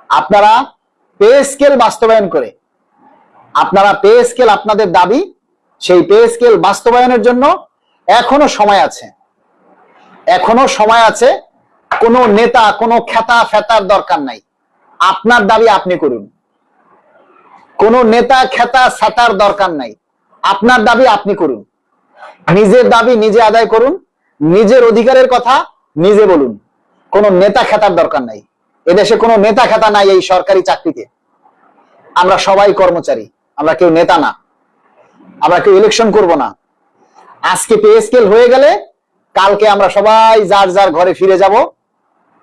আপনারা pay scale বাস্তবায়ন করে, আপনারা পে স্কেল আপনাদের দাবি, সেই পে স্কেল বাস্তবায়নের জন্য এখনো সময় আছে, এখনো সময় আছে। কোনো নেতা, কোনো খেতা ফেতার দরকার নাই। আপনার দাবি আপনি করুন। কোনো নেতা খেতা ছাতার দরকার নাই। আপনার দাবি আপনি করুন। নিজের দাবি নিজে আদায় করুন, নিজের অধিকারের কথা নিজে বলুন। কোনো নেতা খেতার দরকার নাই। এদেশে কোনো নেতা খেতা নাই এই সরকারি চাকরিতে। আমরা সবাই কর্মচারী, আমরা কেউ নেতা না, আমরা কেউ ইলেকশন করব না। আজকে পে স্কেল হয়ে গেলে কালকে আমরা সবাই যার যার ঘরে ফিরে যাব,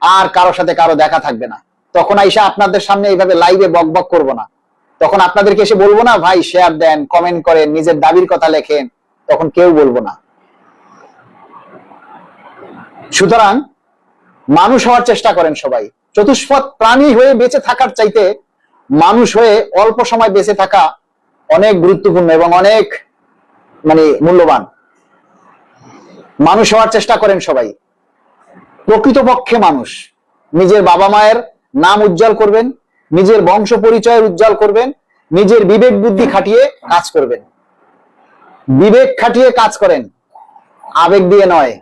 আর কারোর সাথে কারো দেখা থাকবে না। তখন আইসা আপনাদের সামনে এইভাবে লাইভে বক বক করবো না। তখন আপনাদেরকে এসে বলবো না ভাই শেয়ার দেন, কমেন্ট করেন, নিজের দাবির কথা লেখেন, তখন কেউ বলবো না। সুতরাং মানুষ হওয়ার চেষ্টা করেন সবাই। চতুষ্পদ প্রাণী হয়ে বেঁচে থাকার চাইতে মানুষ হয়ে অল্প সময় বেঁচে থাকা অনেক গুরুত্বপূর্ণ এবং অনেক মূল্যবান। মানুষ হওয়ার চেষ্টা করেন সবাই। প্রকৃতপক্ষে মানুষ। নিজের বাবা মায়ের নাম উজ্জ্বল করবেন, নিজের বংশ পরিচয় উজ্জ্বল করবেন, নিজের বিবেক বুদ্ধি খাটিয়ে কাজ করবেন। বিবেক খাটিয়ে কাজ করেন, আবেগ দিয়ে নয়।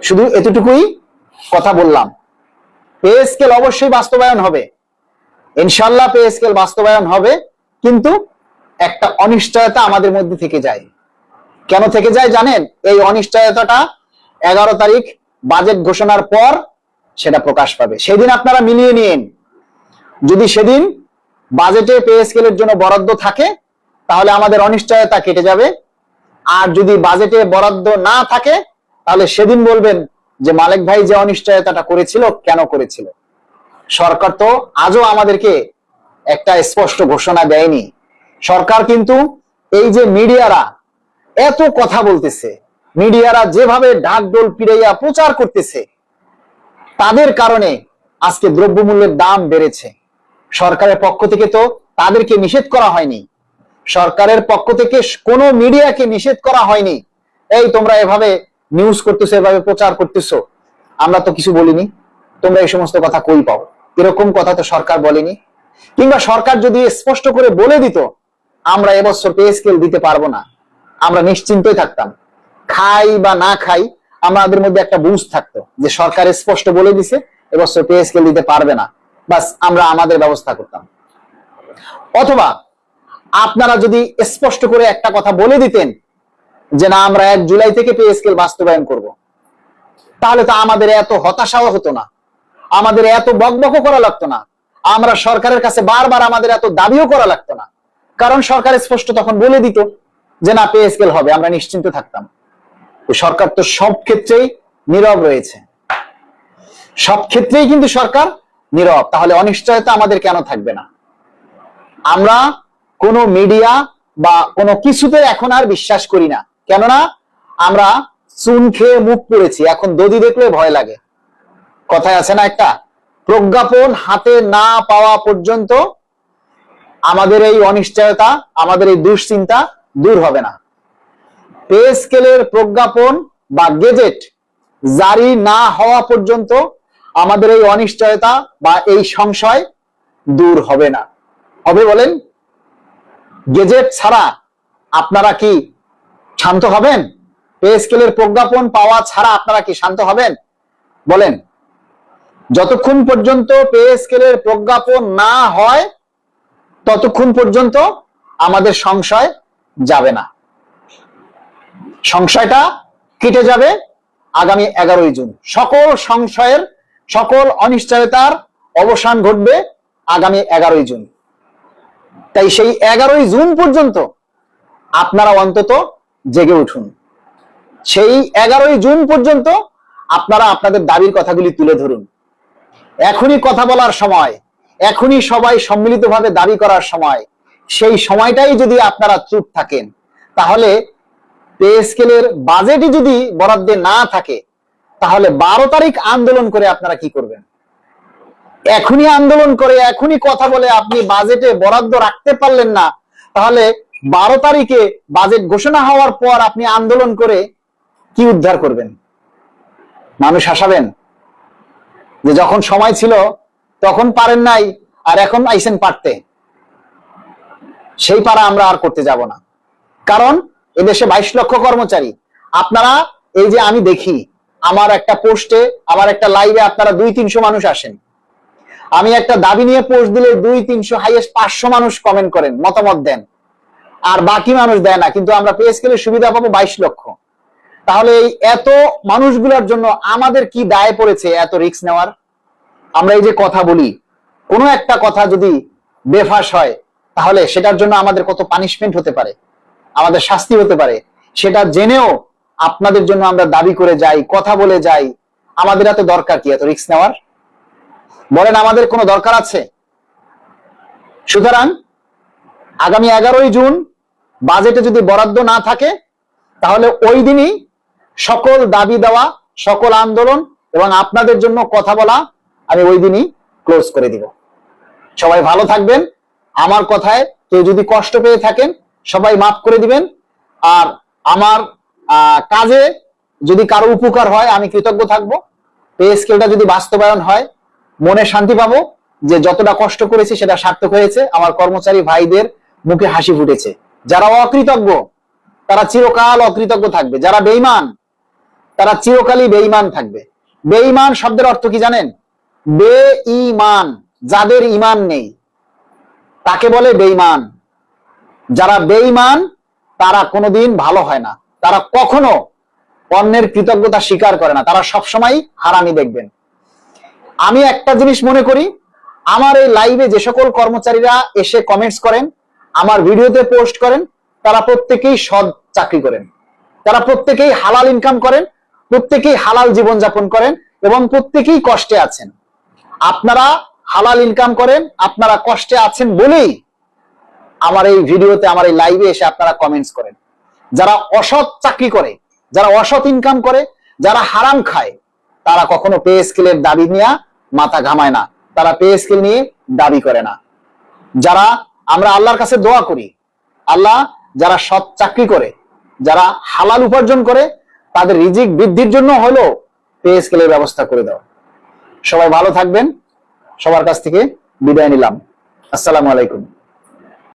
শুধু এতটুকুই কথা বললাম। পে স্কেল অবশ্যই বাস্তবায়ন হবে, ইনশাআল্লাহ পে স্কেল বাস্তবায়ন হবে, কিন্তু একটা অনিশ্চয়তা আমাদের মধ্যে থেকে যায়। কেন থেকে যায় জানেন? এই অনিশ্চয়তাটা 11 তারিখ বাজেট ঘোষণার পর সেটা প্রকাশ পাবে। সেদিন আপনারা মিলিয়ে নিন। যদি সেদিন বাজেটে পে স্কেলের জন্য বরাদ্দ থাকে তাহলে আমাদের অনিশ্চয়তা কেটে যাবে। আর যদি বাজেটে বরাদ্দ না থাকে তাহলে সেদিন বলবেন যে মালিক ভাই যে অনিশ্চয়তাটা করেছিল কেন করেছিল। সরকার তো আজও আমাদেরকে একটা স্পষ্ট ঘোষণা দেয়নি। সরকার কিন্তু এই যে মিডিয়ারা এত কথা বলতেছে, মিডিয়ারা যেভাবে ঢাকঢোল পিড়াইয়া প্রচার করতেছে, তাদের কারণে আজকে দ্রব্যমূল্যের দাম বেড়েছে। সরকারের পক্ষ থেকে তো তাদেরকে নিষেধ করা হয়নি, সরকারের পক্ষ থেকে কোনো মিডিয়াকে নিষেধ করা হয়নি। এই তোমরা এভাবে নিউজ করতেছো, এভাবে প্রচার করতেছো, আমরা তো কিছু বলিনি, তোমরা এই সমস্ত কথা কই পাও, এরকম কথা তো সরকার বলেনি। কিংবা সরকার যদি স্পষ্ট করে বলে দিত আমরা এবছর পে স্কেল দিতে পারবো না, আমরা নিশ্চিন্তই থাকতাম। খাই বা না খাই আমাদের মধ্যে একটা বুঝ থাকতো যে সরকার স্পষ্ট বলে দিছে এবছর পে স্কেল দিতে পারবে না, বাস আমরা আমাদের ব্যবস্থা করতাম। অথবা আপনারা যদি স্পষ্ট করে একটা কথা বলে দিতেন যে না আমরা 1 জুলাই থেকে পে স্কেল বাস্তবায়ন করব, তাহলে তো আমাদের এত হতাশাও হতো না, আমাদের এত বকবকও করা লাগতো না, আমরা সরকারের কাছে বারবার আমাদের এত দাবিও করা লাগতো না। কারণ সরকার স্পষ্ট তখন বলে দিত যে না পে স্কেল হবে, আমরা নিশ্চিন্ত থাকতাম। সরকার তো সব ক্ষেত্রেই নীরব রয়েছে, সব ক্ষেত্রেই কিন্তু সরকার নীরব। তাহলে অনিশ্চয়তা আমাদের কেন থাকবে না? আমরা কোনো মিডিয়া বা কোনো কিছুতে এখন আর বিশ্বাস করি না। কেননা আমরা চুন খেয়ে মুখ পড়েছি, এখন দধি দেখলে ভয় লাগে। কথায় আছে না একটা, প্রজ্ঞাপন হাতে না পাওয়া পর্যন্ত আমাদের এই অনিশ্চয়তা, আমাদের এই দুশ্চিন্তা দূর হবে না। পে স্কেলের প্রজ্ঞাপন বা গেজেট জারি না হওয়া পর্যন্ত আমাদের এই অনিশ্চয়তা বা এই সংশয় দূর হবে না। হবে বলেন? গেজেট ছাড়া আপনারা কি শান্ত হবেন? পে স্কেলের প্রজ্ঞাপন পাওয়া ছাড়া আপনারা কি শান্ত হবেন বলেন? যতক্ষণ পর্যন্ত পে স্কেলের প্রজ্ঞাপন না হয় ততক্ষণ পর্যন্ত আমাদের সংশয় যাবে না। সংশয়টা কেটে যাবে আগামী 11ই জুন। সকল সংশয়ের, সকল অনিশ্চয়তার অবসান ঘটবে আগামী 11ই জুন। তাই সেই 11ই জুন পর্যন্ত আপনারা অন্তত জেগে উঠুন। সেই 11ই জুন পর্যন্ত আপনারা আপনাদের দাবির কথাগুলি তুলে ধরুন। এখনই কথা বলার সময়, এখনই সবাই সম্মিলিতভাবে দাবি করার সময়। সেই সময়টাই যদি আপনারা চুপ থাকেন তাহলে পে স্কেলের বাজেটই যদি বরাদ্দে না থাকে তাহলে 12 তারিখ আন্দোলন করে আপনারা কি করবেন? এখনই আন্দোলন করে, এখনই কথা বলে আপনি বাজেটে বরাদ্দ রাখতে পারলেন না, তাহলে 12 তারিখে বাজেট ঘোষণা হওয়ার পর আপনি আন্দোলন করে কি উদ্ধার করবেন? মানুষ হাসাবেন যে যখন সময় ছিল তখন পারেন নাই, আর এখন আইসেন পারতে, সেই পারা আমরা আর করতে যাব না। কারণ এদেশে 22 লক্ষ কর্মচারী। আপনারা এই যে আমি দেখি আমার একটা পোস্টে, আমার একটা লাইভে আপনারা 200-300 মানুষ আসেন, আমি একটা দাবি নিয়ে পোস্ট দিলে 200-300 হাইয়েস্ট 500 মানুষ কমেন্ট করেন, মতামত দেন, আর বাকি মানুষ দেয় না। কিন্তু আমরা পে স্কেলের সুবিধা পাবো 22 লক্ষ। তাহলে এই এত মানুষগুলোর জন্য আমাদের কি দায় পড়েছে এত রিস্ক নেওয়ার? আমরা এই যে কথা বলি, কোনো একটা কথা যদি বেফাস হয় তাহলে সেটার জন্য আমাদের কত পানিশমেন্ট হতে পারে, আমাদের শাস্তি হতে পারে, সেটা জেনেও আপনাদের জন্য আমরা দাবি করে যাই, কথা বলে যাই। আমাদের এত দরকার কি এত রিস্ক নেওয়ার? বলেন, আমাদের কোনো দরকার আছে? সুতরাং আগামী 11ই জুন বাজেটে যদি বরাদ্দ না থাকে তাহলে ওই দিনই সকল দাবি দেওয়া, সকল আন্দোলন এবং আপনাদের জন্য কথা বলা আমি ওই দিনই ক্লোজ করে দিব। সবাই ভালো থাকবেন। আমার কথায় কেউ যদি কষ্ট পেয়ে থাকেন সবাই মাফ করে দিবেন। আর আমার কাজে যদি কারো উপকার হয় আমি কৃতজ্ঞ থাকব। পে স্কেলটা যদি বাস্তবায়ন হয় মনে শান্তি পাবো যে যতটা কষ্ট করেছি সেটা সার্থক হয়েছে, আমার কর্মচারী ভাইদের মুখে হাসি ফুটেছে। যারা অকৃতজ্ঞ তারা চিরকাল অকৃতজ্ঞ থাকবে, যারা বেঈমান তারা চিরকালই বেঈমান থাকবে। বেঈমান শব্দের অর্থ কি জানেন? বেঈমান, যাদের ঈমান নেই তাকে বলে বেঈমান। যারা বেঈমান তারা কোনোদিন ভালো হয় না, তারা কখনো অন্যের কৃতজ্ঞতা স্বীকার করে না, তারা সবসময় হারামি দেখবেন। আমি একটা জিনিস মনে করি, আমার এই লাইভে যে সকল কর্মচারীরা এসে কমেন্টস করেন, আমার ভিডিওতে পোস্ট করেন, তারা প্রত্যেকেই সৎ চাকরি করেন, তারা প্রত্যেকেই হালাল ইনকাম করেন, প্রত্যেকেই হালাল জীবনযাপন করেন এবং প্রত্যেকেই কষ্টে আছেন। আপনারা হালাল ইনকাম করেন, আপনারা কষ্টে আছেন বলেই আমার এই ভিডিওতে, আমার এই লাইভে এসে আপনারা কমেন্টস করেন। যারা অসৎ চাকরি করে, যারা অসৎ ইনকাম করে, যারা হারাম খায়, তারা কখনো পে স্কেলের দাবি নিয়ে মাথা ঘামায় না, তারা পে স্কেল নিয়ে দাবি করে না। যারা আমরা আল্লাহর কাছে দোয়া করি, আল্লাহ যারা সৎ চাকরি করে, যারা হালাল উপার্জন করে, তাদের রিজিক বৃদ্ধির জন্য হলো পে স্কেলের ব্যবস্থা করে দাও। সবাই ভালো থাকবেন। সবার কাছ থেকে বিদায় নিলাম। আসসালামু আলাইকুম।